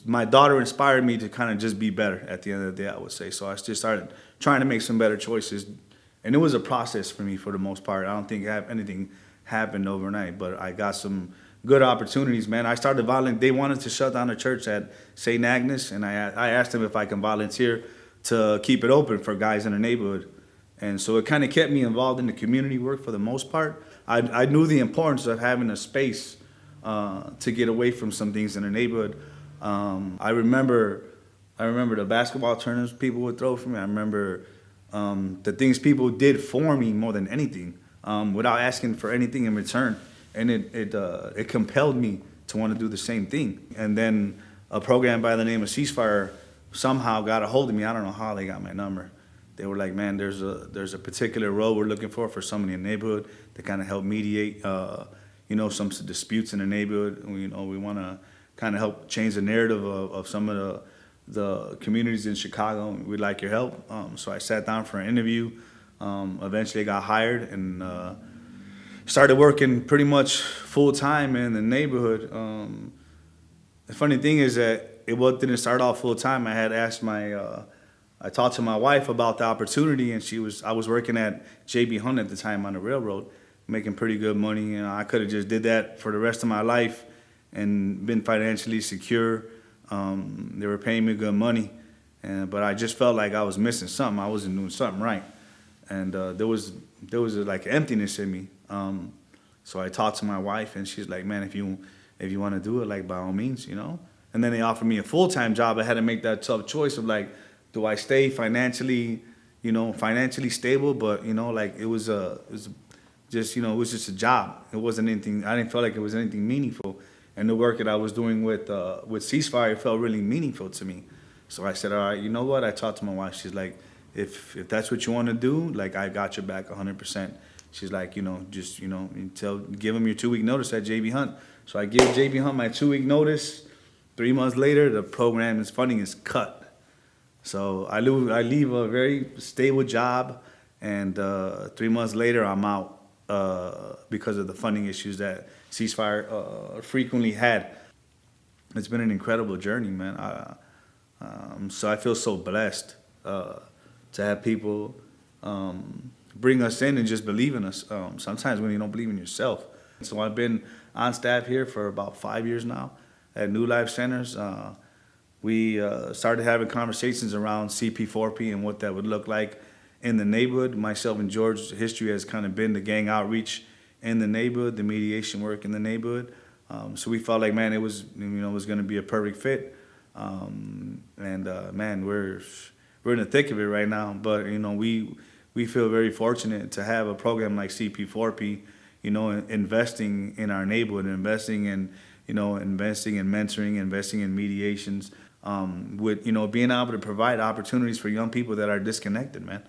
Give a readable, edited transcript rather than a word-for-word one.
my daughter inspired me to kind of just be better at the end of the day, I would say. So I just started trying to make some better choices. And it was a process for me for the most part. I don't think anything happened overnight, but I got some good opportunities, man. I started volunteering. They wanted to shut down a church at St. Agnes, and I asked them if I can volunteer to keep it open for guys in the neighborhood. And so it kind of kept me involved in the community work for the most part. I knew the importance of having a space to get away from some things in the neighborhood. I remember the basketball tournaments people would throw for me. I remember the things people did for me more than anything, without asking for anything in return, and it compelled me to want to do the same thing. And then a program by the name of Ceasefire somehow got a hold of me. I don't know how they got my number. They were like, "Man, there's a particular role we're looking for somebody in the neighborhood to kind of help mediate, some disputes in the neighborhood. We want to kind of help change the narrative of some of the communities in Chicago. We'd like your help." So I sat down for an interview. Eventually, I got hired and started working pretty much full time in the neighborhood. The funny thing is that didn't start off full time. I talked to my wife about the opportunity, and I was working at JB Hunt at the time on the railroad, making pretty good money. I could have just did that for the rest of my life and been financially secure. They were paying me good money, but I just felt like I was missing something. I wasn't doing something right, and there was like emptiness in me. So I talked to my wife, and she's like, "Man, if you want to do it, like by all means, you know." And then they offered me a full-time job. I had to make that tough choice of like, do I stay financially stable? But like it was just a job. It wasn't anything. I didn't feel like it was anything meaningful. And the work that I was doing with Ceasefire felt really meaningful to me. So I said, all right, you know what? I talked to my wife. She's like, if that's what you want to do, like I got your back 100%. She's like, give them your 2-week notice at JB Hunt. So I give JB Hunt my 2-week notice. 3 months later, the program's funding is cut. So I leave a very stable job, and 3 months later, I'm out because of the funding issues that Ceasefire frequently had. It's been an incredible journey, man. So I feel so blessed to have people bring us in and just believe in us. Sometimes when you don't believe in yourself. So I've been on staff here for about 5 years now at New Life Centers. We started having conversations around CP4P and what that would look like in the neighborhood. Myself and George's history has kind of been the gang outreach in the neighborhood, the mediation work in the neighborhood. So we felt like, man, it was going to be a perfect fit. Man, we're in the thick of it right now. But we feel very fortunate to have a program like CP4P, investing in our neighborhood, investing in mentoring, investing in mediations, with being able to provide opportunities for young people that are disconnected, man.